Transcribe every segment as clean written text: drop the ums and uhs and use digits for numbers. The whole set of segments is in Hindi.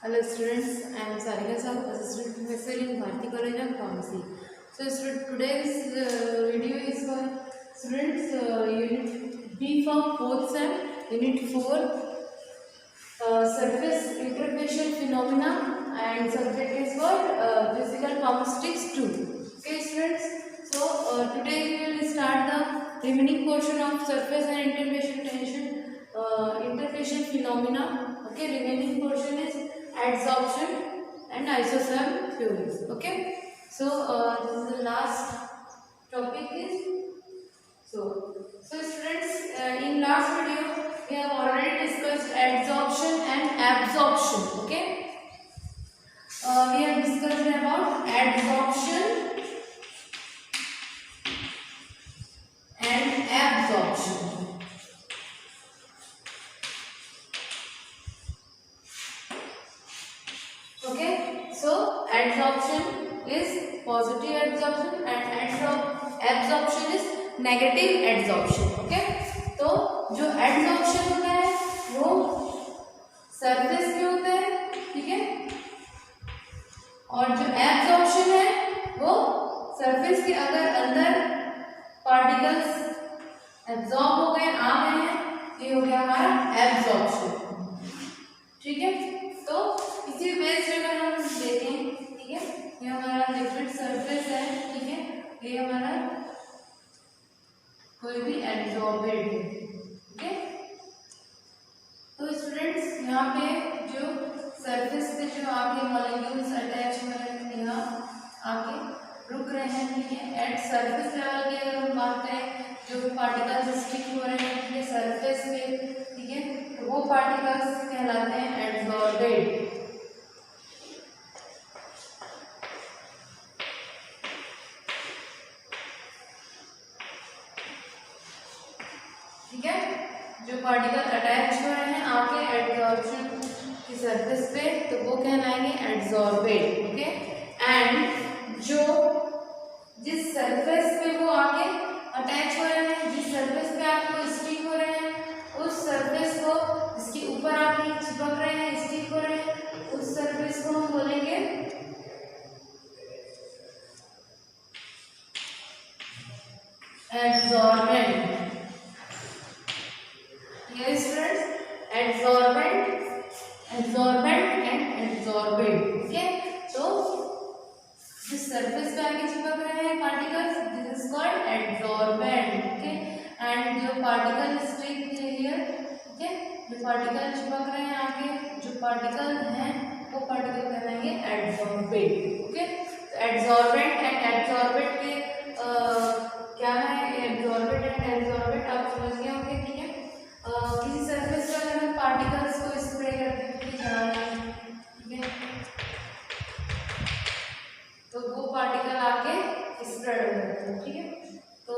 Hello students, I am Sarika Sahu, Assistant Professor in Bharati College of Pharmacy. So today's video is for students Unit B from 4th Sem, Unit 4, Surface Interfacial Phenomena, and subject is for Physical Pharmaceutics 2. Okay students, so today we will start the remaining portion of surface and interfacial phenomena. Okay, remaining portion is adsorption and isotherm theories. Okay, so this is the last topic is so students, in last video we have already discussed adsorption and absorption. Okay, we have discussed about adsorption and absorption. Okay, so adsorption is positive adsorption and absorption is negative adsorption. Okay, तो जो adsorption होता है वो सरफेस पे होता है, ठीक है, और जो absorption है वो सरफेस के अगर अंदर पार्टिकल्स एब्जॉर्ब हो गए, आ गए हैं, ये हो गया हमारा एब्जॉर्प्शन. ठीक है, तो इसी बेस पे अगर हम देखें, ठीक है, ये हमारा लिक्विड सरफेस है, ठीक है, ये हमारा कोई भी एब्जॉर्बेड है. ठीक है, तो स्टूडेंट्स यहाँ पे जो सरफेस पे जो आके मॉलिक्यूल्स अटैच हो रहे हैं, यहाँ आके रुक रहे हैं, ठीक है, एट सरफेस लेवल की अगर हम बात करें, जो पार्टिकल्स स्टिक हो रहे हैं, ठीक है, सरफेस पे, ठीक है, तो वो पार्टिकल्स कहलाते हैं एब्जॉर्बेड. ठीक है, जो पार्टिकल अटैच हो रहे हैं आके एब्जॉर्प्शन की सरफेस पे, तो वो कहलाएंगे एब्जॉर्बेड. ओके, एंड जो जिस सरफेस पे वो आके अटैच हो रहे हैं, जिस सरफेस पे आपको स्टिक हो रहे हैं, उस सरफेस को जिसके ऊपर आके चिपक रहे हैं, स्टिक हो रहे हैं, उस सरफेस को हम बोलेंगे absorbent. Yes friends, absorbent and absorbed. Okay, so जिस सरफेस पे आके चिपक रहे हैं particles, this is called absorbent. Okay, and जो पार्टिकल स्टिक हियर, ओके, जो पार्टिकल चिपक रहे हैं आके, जो पार्टिकल हैं वो पार्टिकल कहलाएंगे एब्जॉर्बेड. ओके, तो एब्जॉर्बेंट एंड एब्जॉर्बेट के क्या है, एब्जॉर्बेट एंड एब्जॉर्बेट आप समझ गए होंगे. ठीक है, किसी सरफेस पर अगर हम पार्टिकल्स को स्प्रे करते हैं, ठीक है, तो वो पार्टिकल आके स्प्रेड हो जाते हैं. ठीक है, तो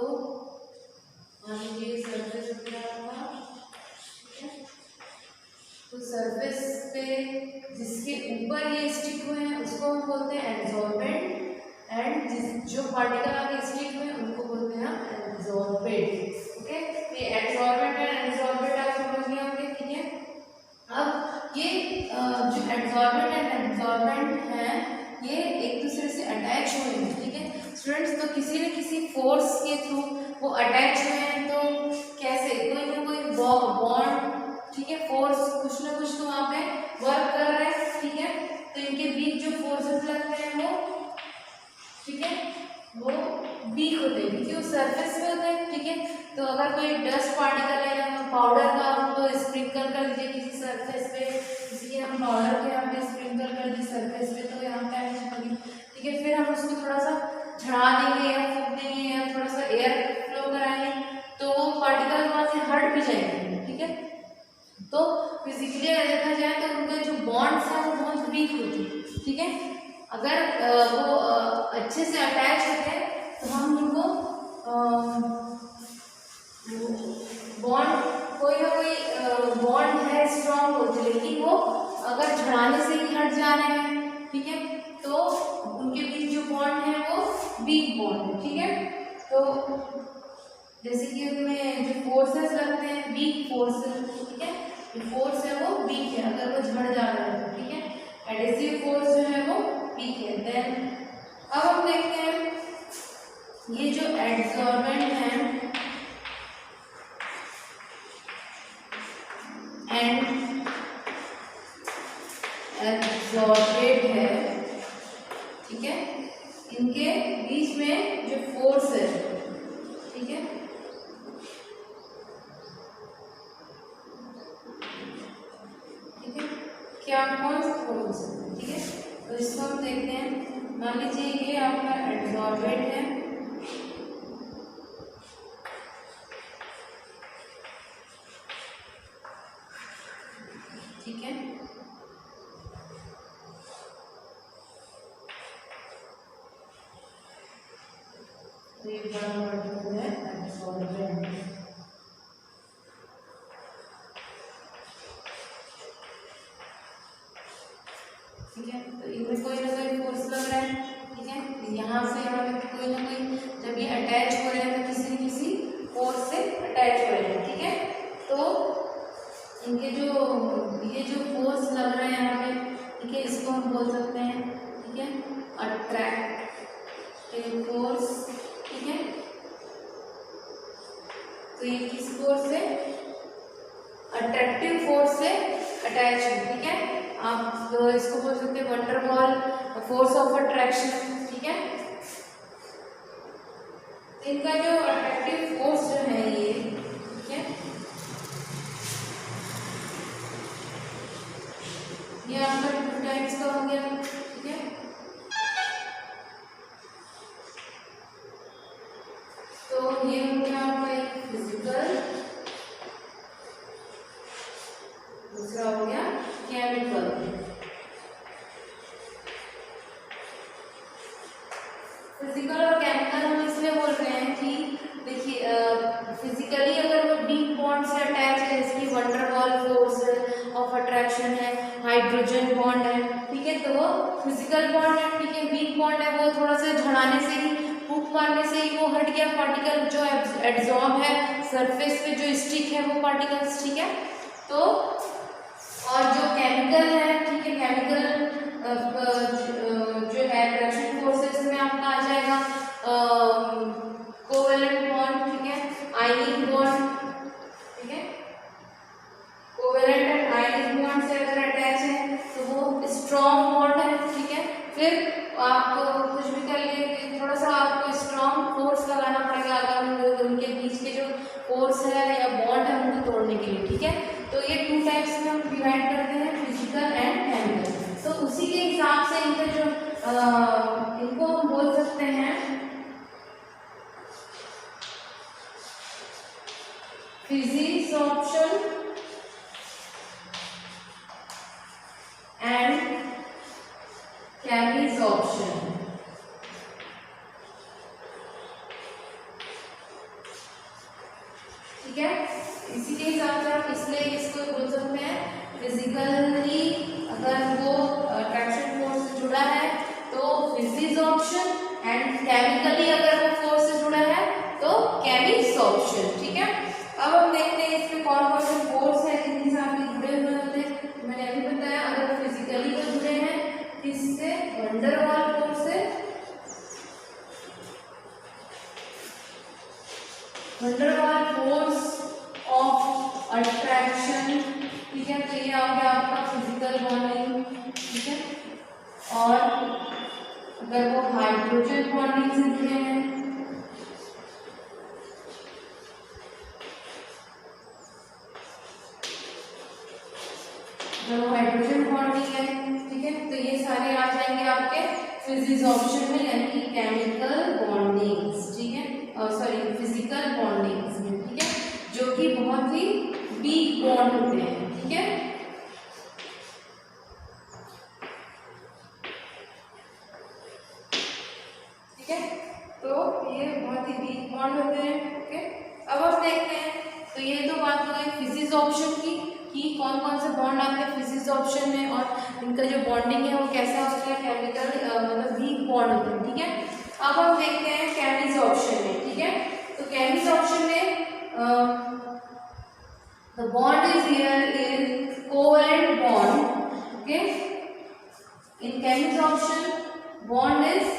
मान लीजिए सरफेस पे क्या होगा, ठीक है, तो सरफेस पे जिसके ऊपर ये स्टिक हुए हैं उसको हम बोलते हैं एब्जॉर्बेंट, एंड जो पार्टिकल आके स्टिक हुए हैं उनको बोलते हैं एब्जॉर्बेड. ओके, ये एब्जॉर्बेंट एंड एब्जॉर्बेट आप समझ गए होंगे. ठीक है, अब ये जो एब्जॉर्बेंट एंड एब्जॉर्बेंट हैं ये एक दूसरे से अटैच हुए हैं. ठीक है स्टूडेंट्स, तो किसी न किसी फोर्स के थ्रू वो अटैच हुए हैं, तो कैसे, कोई ना कोई बॉन्ड, ठीक है, फोर्स कुछ ना कुछ तो वहाँ पे वर्क कर रहा है. ठीक है, तो इनके बीच जो फोर्सेस लगते हैं वो, ठीक है, वो वीक होते हैं क्योंकि वो सरफेस पे होते हैं. ठीक है, तो अगर कोई डस्ट पार्टिकल है या पाउडर का हम तो स्प्रिंकल कर दीजिए किसी सरफेस पे, इसलिए हम पाउडर के यहाँ पे स्प्रिंकल कर दी सरफेस पे, तो यहाँ पे आने लगी. ठीक है, फिर हम उसको थोड़ा सा झड़ा देंगे या फूंक देंगे या थोड़ा सा एयर फ्लो कराएंगे, तो वो पार्टिकल वहाँ से हट भी जाएंगे. ठीक है, तो फिजिकली अगर देखा जाए तो उनके जो बॉन्ड्स हैं वो बहुत वीक होते हैं. ठीक है, अगर वो अच्छे से अटैच होते हैं तो हम उनको बॉन्ड, कोई ना कोई बॉन्ड है स्ट्रॉन्ग होते, लेकिन वो अगर झड़ाने से ही हट जा रहे हैं, ठीक है, तो उनके बीच जो बॉन्ड है वो वीक बॉन्ड है. ठीक है, तो जैसे कि उनमें जो फोर्सेस लगते हैं वीक फोर्सेस, ठीक है, जो फोर्स है वो वीक है अगर वो झड़ जा रहा है. ठीक है, एडसॉर्बेंट हैं एंड एब्जॉर्बेड है, ठीक है, इनके बीच में जो फोर्स है, ठीक है, ठीक है, क्या कौन सा फोर्स, ठीक है। तो इसको हम देखते हैं। मान लीजिए ये आपका एब्जॉर्बेड है, ठीक है, तो ये बड़ा पार्टिकल है एब्जॉर्बेंट, ठीक है। तो इनमें कोई ना कोई फोर्स लग रहा है, ठीक है, यहाँ से यहाँ पे कोई ना कोई, जब ये अटैच हो रहे हैं तो किसी न किसी फोर्स से अटैच हो रहे हैं, ठीक है। तो इनके जो ये जो फोर्स लग रहा है यहाँ पे, ठीक है, इसको हम बोल सकते हैं, ठीक है, अट्रैक्टिव फोर्स, ठीक है। तो ये किस फोर्स से, अट्रैक्टिव फोर्स से अटैच है, ठीक है। आप इसको बोल सकते हैं वंडरवॉल फोर्स ऑफ अट्रैक्शन, ठीक है। इनका जो अट्रैक्टिव फोर्स जो है ये, ठीक है, ये आपका 2 टाइप्स का हो गया, ठीक है। तो ये हो गया आपका एक फिजिकल, दूसरा हो गया केमिकल। फिजिकल और केमिकल हम इसलिए बोल रहे हैं कि देखिए फिजिकली अगर वो डीप बॉन्ड से अटैच है, जैसे कि वंडरवॉल फोर्स ऑफ अट्रैक्शन है, हाइड्रोजन बॉन्ड है, ठीक है, तो वो फिजिकल बॉन्ड है, ठीक है। वीक बॉन्ड है, वो थोड़ा सा झड़ाने से ही, फूंक मारने से ही वो हट गया पार्टिकल, जो एब्जॉर्ब है सरफेस पे जो स्टिक है वो पार्टिकल्स, ठीक है। तो और जो केमिकल है, ठीक है, केमिकल जो है अट्रैक्शन फोर्सेस में आपका आ जाएगा कोवेलेंट बॉन्ड, ठीक है, आयनिक बॉन्ड, ठीक है, कोवेलेंट एंड आयनिक बॉन्ड से अगर अटैच है तो वो स्ट्रॉन्ग बॉन्ड है, ठीक है। फिर आपको कुछ भी कर लिए, थोड़ा सा आपको स्ट्रॉन्ग फोर्स लगाना पड़ेगा अगर उनके बीच के जो फोर्स है या बॉन्ड है उनको तोड़ने के लिए, ठीक है। तो ये 2 टाइप्स में हम डिवाइड करते हैं, फिजिकल एंड केमिकल। तो उसी के हिसाब से इनका जो इनको हम बोल सकते हैं फिजिसॉर्प्शन एंड केमिसॉर्प्शन, ठीक है। इसी के हिसाब से आप इसलिए इसको बोल सकते हैं फिजिकली अगर वो अट्रैक्शन फोर्स से जुड़ा है तो फिजिसॉर्प्शन, एंड केमिकली अगर वो फोर्स से जुड़ा है तो केमिसॉर्प्शन, ठीक है। अब हम देखते हैं इसमें कौन कौन से फोर्स है जिनके साथ जुड़े हुए होते हैं। मैंने अभी बताया अगर फिजिकली को जुड़े हैं किससे, वंडरवॉल फोर्स से, वंडरवॉल फोर्स ऑफ अट्रैक्शन, ठीक है। तो ये आ गया आपका फिजिकल बॉन्डिंग, ठीक है। और अगर वो हाइड्रोजन बॉन्डिंग से जुड़े हैं, अगर वो हाइड्रोजन बॉन्डिंग है, ठीक है, तो ये सारे आ जाएंगे आपके फिजिसॉर्प्शन में, यानी कि केमिकल बॉन्डिंग्स, ठीक है, सॉरी फिजिकल बॉन्डिंग्स में, ठीक है, जो कि बहुत ही वीक बॉन्ड होते हैं, ठीक है। ठीक है, तो ये बहुत ही वीक बॉन्ड होते हैं, ओके। अब हम देखते हैं, तो ये तो बात हो गई फिजिसॉर्प्शन की कि कौन कौन से बॉन्ड आते हैं फिजिसॉर्प्शन में और इनका जो बॉन्डिंग है वो कैसा होता है, केमिकल मतलब वीक बॉन्ड होते हैं, ठीक है। अब हम देखते हैं केमिसॉर्प्शन में, ठीक है। तो केमिसॉर्प्शन में the bond is here is covalent bond, okay. In chemisoption bond is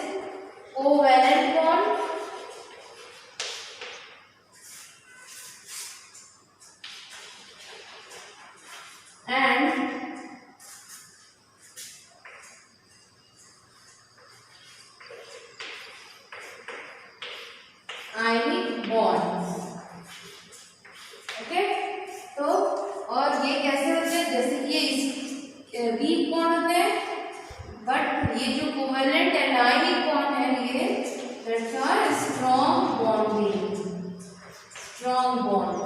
covalent bond and ionic bonds. Okay, तो और ये कैसे होते हैं, जैसे कि ये वीक बॉन्ड होते हैं, बट ये जो कोवेलेंट एंड आयनिक बॉन्ड है ये that's are strong bonding, strong bond,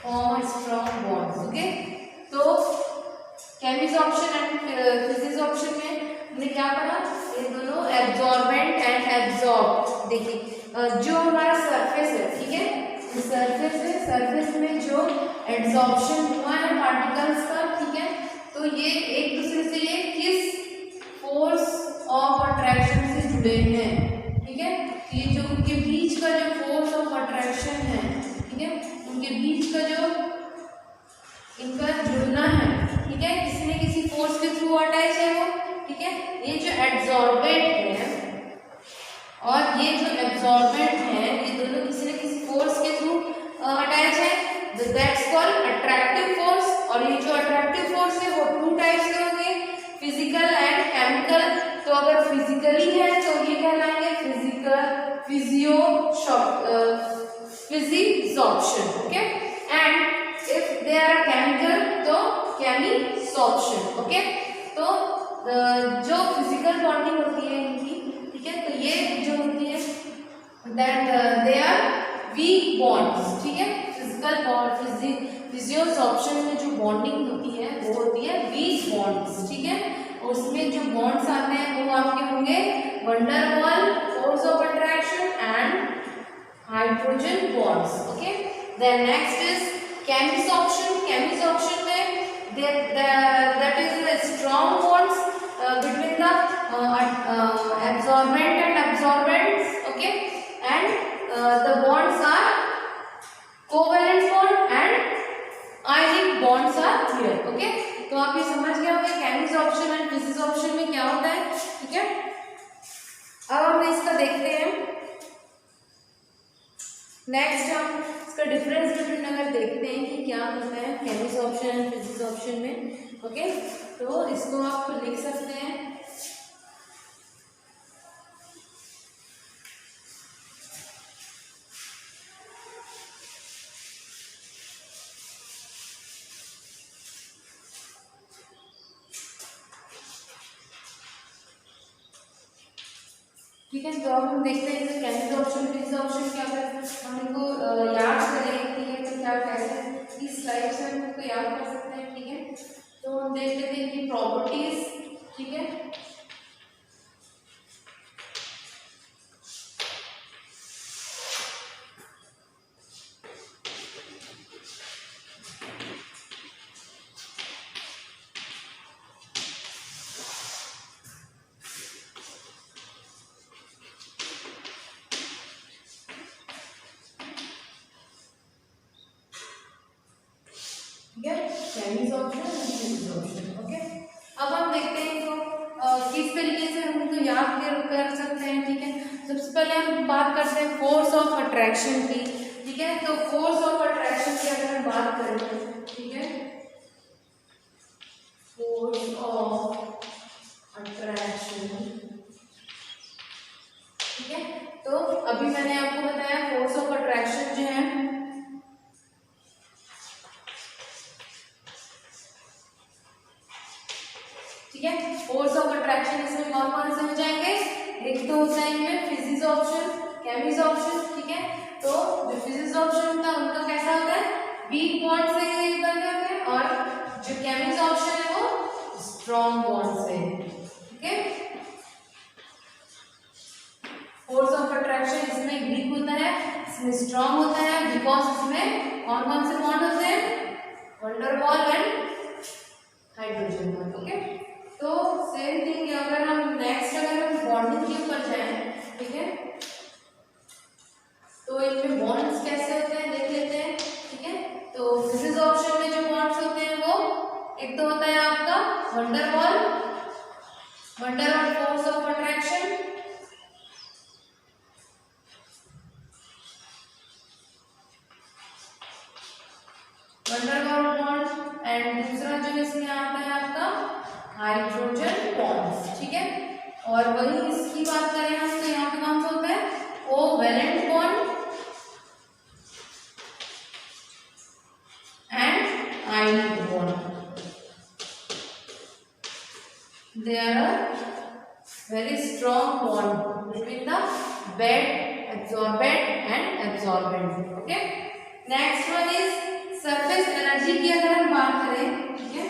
form strong bond. Okay, तो केमिसॉर्प्शन एंड फिजिसॉर्प्शन में हमने क्या पढ़ा, ये दोनों एब्जॉर्बेंट एंड एब्जॉर्ब। देखिए जो हमारा सरफेस है, ठीक है, सरफेस है, सरफेस में जो एब्जॉर्प्शन हुआ है पार्टिकल्स का, ठीक है, तो ये एक दूसरे से ये किस फोर्स ऑफ अट्रैक्शन से जुड़े हैं, ठीक है, तो ये जो उनके बीच का जो फोर्स ऑफ अट्रैक्शन है, ठीक है, उनके बीच का जो इनका जुड़ना है, ठीक है, किसी न किसी फोर्स के थ्रू अटैच है वो, ठीक है, ये जो एब्जॉर्बेंट है और ये जो एब्जॉर्बेंट है ये दोनों किसी न किसी फोर्स के थ्रू अटैच है, दैट्स कॉल्ड अट्रैक्टिव फोर्स। और ये जो अट्रैक्टिव फोर्स है वो टू टाइप्स के होंगे, फिजिकल एंड केमिकल। तो अगर फिजिकली है तो ये कहलाएंगे physical physisorption, okay, and if they are chemical तो केमिसॉर्प्शन। ओके, तो जो फिजिकल बॉन्डिंग होती है इनकी, ठीक है, तो ये जो होती है that they are weak bonds, ठीक है, फिजिकल बॉन्ड फिजियोसॉर्प्शन में जो बॉन्डिंग होती है वो होती है वीक बॉन्ड्स, ठीक है, उसमें जो बॉन्ड्स आते हैं वो आपके होंगे van der Waals, force of attraction and hydrogen bonds. Okay, then next is chemisorption. Chemisorption में that is the strong bonds between the absorbent and absorbents, okay, and the bonds are covalent bond and ionic bonds are here, okay। तो आप ये समझ गए होंगे केमिसॉर्प्शन एंड फिजिसॉर्प्शन में क्या होता है, ठीक है। अब हम इसका देखते हैं नेक्स्ट, हम इसका डिफरेंस बिटवीन अगर देखते हैं कि क्या होता है केमिसॉर्प्शन एंड फिजिसॉर्प्शन में, ओके, तो इसको आप लिख सकते हैं ठीक है। तो अब हम देखते हैं केमिसॉर्प्शन फिजिसॉर्प्शन क्या है, हम इनको याद करें, ठीक है, तो क्या कैसे इस स्लाइड से हम इनको याद कर सकते हैं, ठीक है। तो हम देख लेते हैं कि प्रॉपर्टीज, ठीक है, केमिसॉर्प्शन एंड फिजिसॉर्प्शन, ओके। अब हम देखते हैं इनको किस तरीके से हम इनको याद कर सकते हैं, ठीक है। सबसे पहले हम बात करते हैं फोर्स ऑफ अट्रैक्शन की, ठीक है। तो फोर्स ऑफ अट्रैक्शन की अगर हम बात करें, ठीक है, फोर्स ऑफ अट्रैक्शन, ठीक है। तो अभी मैंने आपको बताया फोर्स ऑफ अट्रैक्शन जो है ठीक है, फोर्स ऑफ अट्रैक्शन इसमें कौन कौन से हो जाएंगे, एक तो होता है इनमें फिजिसॉर्प्शन, केमिसॉर्प्शन, ठीक है। तो जो फिजिसॉर्प्शन होता है उनका कैसा होता है, वीक बॉन्ड से बने होते हैं, और जो केमिसॉर्प्शन है वो स्ट्रॉन्ग बॉन्ड से, ठीक है। फोर्स ऑफ अट्रैक्शन इसमें वीक होता है, इसमें स्ट्रॉन्ग होता है, बिकॉज इसमें कौन कौन से बॉन्ड होते हैं, wonder wall and hydrogen bond, okay. तो सेम थिंग अगर हम नेक्स्ट अगर हम बॉन्डिंग के ऊपर जाएं, ठीक है, तो इनमें बॉन्ड्स कैसे होते हैं देख लेते हैं, ठीक है। तो फिजिसॉर्प्शन में जो बॉन्ड्स होते हैं वो एक तो होता है आपका wonder Waals force of attraction, wonder wall bond, and दूसरा जो वन इसमें आता है आपका हाइड्रोजन बॉन्ड्स, ठीक है। और वही इसकी बात करें हम तो यहाँ पे कौन सा होता है covalent bond and ionic bond. They are a very strong bond between the bed absorbent and absorbent. Okay. Next one is surface energy की अगर हम बात करें, ठीक है,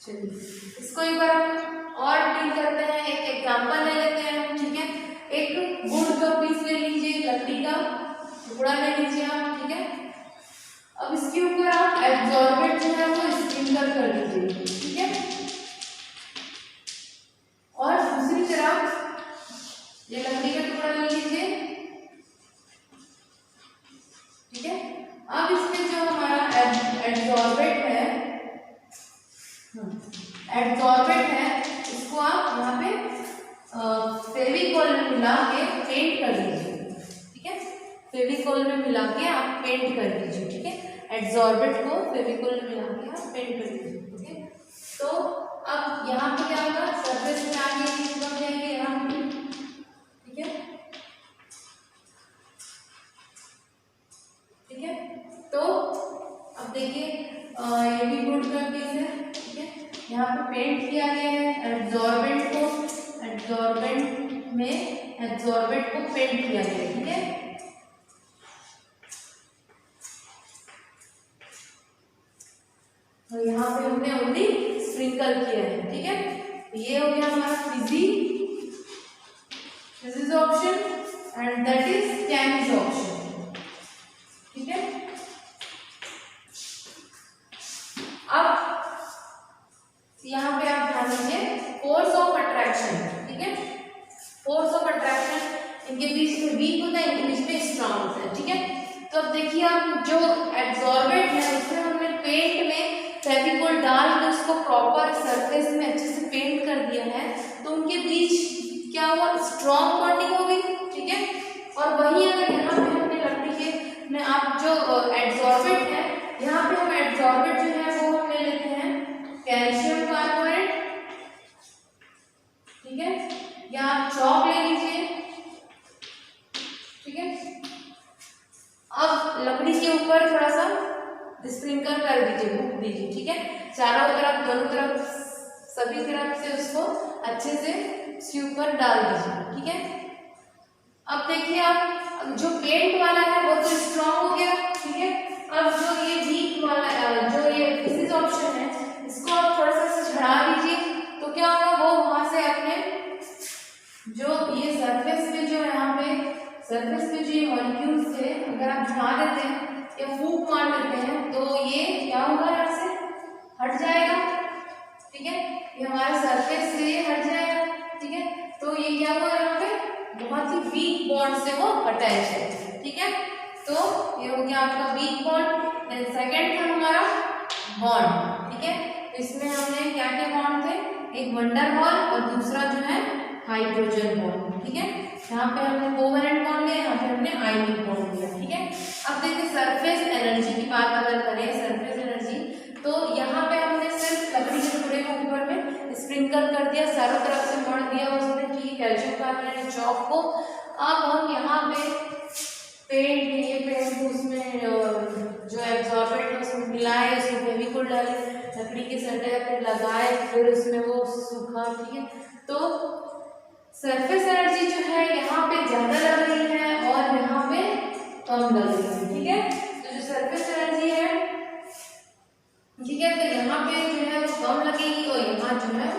चलिए इसको एक बार और डील करते हैं। एक एग्जांपल ले लेते हैं, ठीक है। एक गुड़ का पीस ले लीजिए, लकड़ी का टुकड़ा ले लीजिए आप, ठीक है। अब इसके ऊपर आप एब्जॉर्बेंट जो है वो स्प्रिंकल कर दीजिए, ठीक है। और दूसरी तरफ ये लकड़ी का टुकड़ा ले लीजिए, ठीक है। अब इसमें जो हमारा एब्जॉर्बेंट है इसको आप यहाँ पे फेविकोल में मिला के पेंट कर दीजिए, ठीक है। फेविकोल में मिला के आप पेंट कर दीजिए, ठीक है। एब्जॉर्बेंट को फेविकोल में मिला के आप पेंट कर दीजिए, ठीक है। तो अब यहाँ पे क्या होगा, सरफेस में आगे चिपक जाएंगे यहाँ पे, ठीक है, ठीक है। तो अब देखिए ये भी गुड का पीस है, ठीक है। यहाँ पे पेंट किया गया है एब्जॉर्बेंट को, एब्जॉर्बेंट को पेंट किया गया है, ठीक है। तो यहाँ पे हमने ओनली स्प्रिंकल किया है, ठीक है। ये हो गया हमारा physics option and that is chemistry option, ठीक है। अब यहाँ पे आप ध्यान दीजिए फोर्स ऑफ अट्रैक्शन, ठीक है। फोर्स ऑफ अट्रैक्शन इनके बीच में वीक होता है, इनके बीच में स्ट्रांग होता है, ठीक है। तो अब देखिए आप जो एब्जॉर्बेंट है उसमें हमने पेंट में फेविकोल डाल के उसको प्रॉपर सरफेस में अच्छे से पेंट कर दिया है, तो उनके बीच क्या हुआ स्ट्रॉन्ग बॉन्डिंग हो गई, ठीक है। और वही अगर यहाँ पे हमने लकड़ी के में आप जो एब्जॉर्बेंट है, यहाँ पे हम एब्जॉर्बेंट जो है वो हम ले लेते हैं कैल्शियम कार्बोनेट, ठीक है, या आप चॉक ले लीजिए, ठीक है। अब लकड़ी के ऊपर थोड़ा सा स्प्रिंकल कर दीजिए, भूक दीजिए, ठीक है। चारों तरफ दोनों तरफ सभी तरफ से उसको अच्छे से इसके ऊपर डाल दीजिए, ठीक है। अब देखिए आप जो पेंट वाला है वो तो स्ट्रॉन्ग हो गया, ठीक है। अब जो ये वीक वाला जो ये फिजिक्स ऑप्शन है इसको आप थोड़ा सा झड़ा दीजिए, तो क्या होगा वो वहां से अपने जो ये सरफेस पे जो यहाँ पे सरफेस पे जो ये मॉलिक्यूल्स थे अगर आप झड़ा देते हैं या फूंक मार देते हैं तो ये क्या होगा यहाँ से हट जाएगा, ठीक है। ये हमारे सरफेस से ये हट जाएगा, ठीक है। तो ये क्या हुआ यहाँ पे बहुत ही वीक बॉन्ड से वो अटैच है, ठीक है। तो ये हो गया आपका वीक बॉन्ड। देन सेकंड था हमारा बॉन्ड, ठीक है। इसमें हमने क्या क्या बॉन्ड थे, एक वंडर बॉल और दूसरा जो है हाइड्रोजन बॉन्ड, ठीक है। यहाँ पे हमने कोवैलेंट बॉन्ड लिया, यहाँ पे हमने आयनिक बॉन्ड लिया, ठीक है। अब देखिए सरफेस एनर्जी की बात अगर करें, सरफेस एनर्जी, तो यहाँ पे हमने सिर्फ लकड़ी के टुकड़े को ऊपर में स्प्रिंकल कर दिया, चारों तरफ से मढ़ दिया उसने, ठीक है, कैल्शियम कार्बोनेट चॉक को। अब हम यहाँ पे पेंट ये पेंट उसमें जो एब्जॉर्बेंट है उसमें मिलाए, उसमें फेविकोल डाले, लकड़ी के सतह पे लगाए, फिर उसमें वो सूखा, ठीक है। तो सरफेस एनर्जी जो है यहाँ पे ज्यादा लग रही है और यहाँ पे कम लग रही है, ठीक है। तो जो सरफेस एनर्जी है, ठीक है, तो यहाँ पे जो है वो कम लगेगी और यहाँ जो है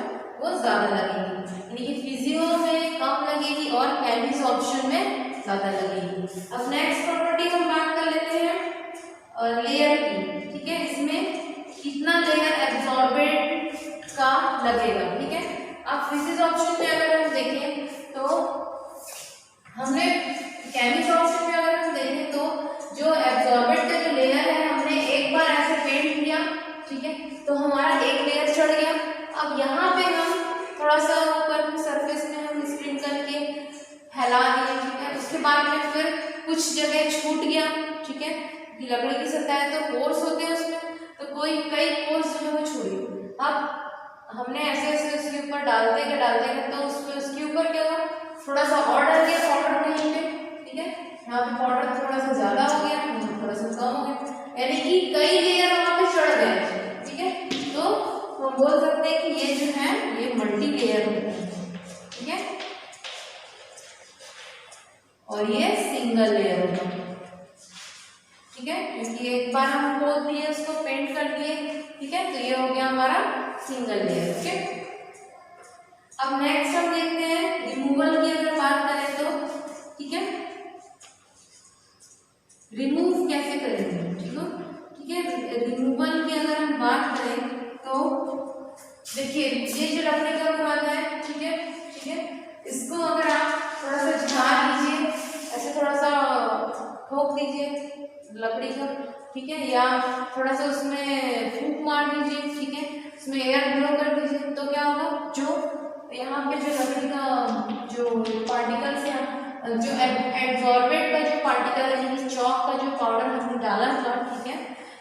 वो ज्यादा लगेगी, यानी कि फिजियो में कम लगेगी और केमिस्ट्री ऑप्शन में ज्यादा लगेगी। अब नेक्स्ट प्रॉपर्टी हम बात कर लेते हैं लेयर की, ठीक है। इसमें कितना लेयर एब्जॉर्बेंट का लगेगा, ठीक है। अब फिजिक्स ऑप्शन में अगर हम देखें तो हमने केमिस्ट्री ऑप्शन में अगर हम देखें तो जो एब्जॉर्बेंट का जो लेयर है हमने एक बार ऐसे पेंट किया, ठीक है, तो हमारा एक लेयर चढ़ गया। अब यहाँ पे हम थोड़ा सा ऊपर सरफेस में हम स्प्रिंकल के फैला दिए, ठीक है। उसके बाद में फिर कुछ जगह छूट गया, ठीक है, कि लकड़ी की सतह है तो पोर्स होते हैं उसमें, तो कोई कई पोर्स जो है वो छूट गए। अब हमने ऐसे ऐसे उसके ऊपर डालते गए तो उसके ऊपर क्या हुआ, थोड़ा सा और डल गया पाउडर कहीं पे, ठीक है, यहाँ पे पाउडर थोड़ा सा ज्यादा हो गया, थोड़ा सा कम हो गया, यानी कि कई लेयर वहां पे चढ़ गए, ठीक है। तो हम बोल सकते हैं कि ये जो है ये मल्टी लेयर होता है, ठीक है, और ये सिंगल लेयर होता है, ठीक है, क्योंकि एक बार हम खोद दिए उसको पेंट कर दिए, ठीक है, तो ये हो गया हमारा सिंगल लेयर, ठीक है। अब नेक्स्ट हम देखते हैं रिमूवल की अगर बात करें तो, ठीक है, रिमूव कैसे करेंगे, ठीक है, रिमूवल की अगर हम बात करें तो देखिए ये जो लकड़ी का उत्पाद है, ठीक है, इसको अगर आप थोड़ा सा झाड़ लीजिए, ऐसे थोड़ा सा ठोक दीजिए लकड़ी का, ठीक है, या थोड़ा सा उसमें फूंक मार दीजिए, ठीक है, उसमें एयर ब्लो कर दीजिए, तो क्या होगा, जो यहाँ पे जो लकड़ी का जो पार्टिकल्स है, जो एब्जॉर्बेंट का जो पार्टिकल है, यानी चौक का जो पाउडर हमने डाला था, ठीक है,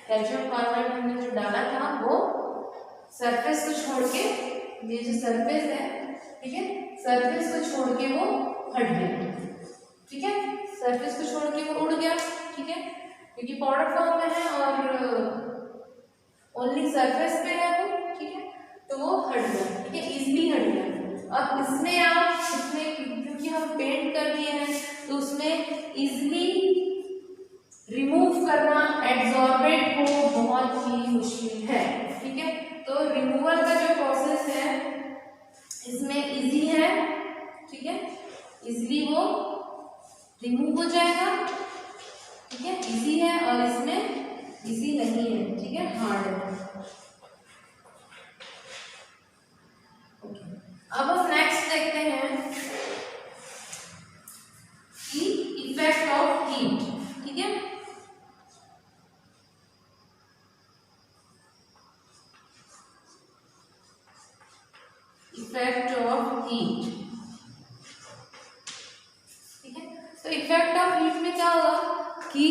कैल्शियम कार्बोनेट हमने जो डाला था वो सरफेस को छोड़ के, ये जो सरफेस है, ठीक है, सरफेस को छोड़ के वो हट गया, ठीक है, सरफेस को छोड़ के वो उड़ गया, ठीक है, क्योंकि पाउडर फॉर्म में है और ओनली सरफेस पे है वो, ठीक है, तो वो हट गया, ठीक है, इजीली हट गया। अब इसमें आप क्योंकि हम पेंट कर दिए हैं तो उसमें इजीली रिमूव करना एब्जॉर्बेंट को बहुत ही मुश्किल है, ठीक है, तो रिमूवल का जो प्रोसेस है इसमें इजी है, ठीक है, इजीली वो रिमूव हो जाएगा, ठीक है, इजी है, और इसमें इजी नहीं है, ठीक है, हार्ड है। अब हम नेक्स्ट देखते हैं कि इफेक्ट ऑफ हीट, ठीक है, इफेक्ट ऑफ हीट, ठीक है, तो इफेक्ट ऑफ हीट में क्या होगा कि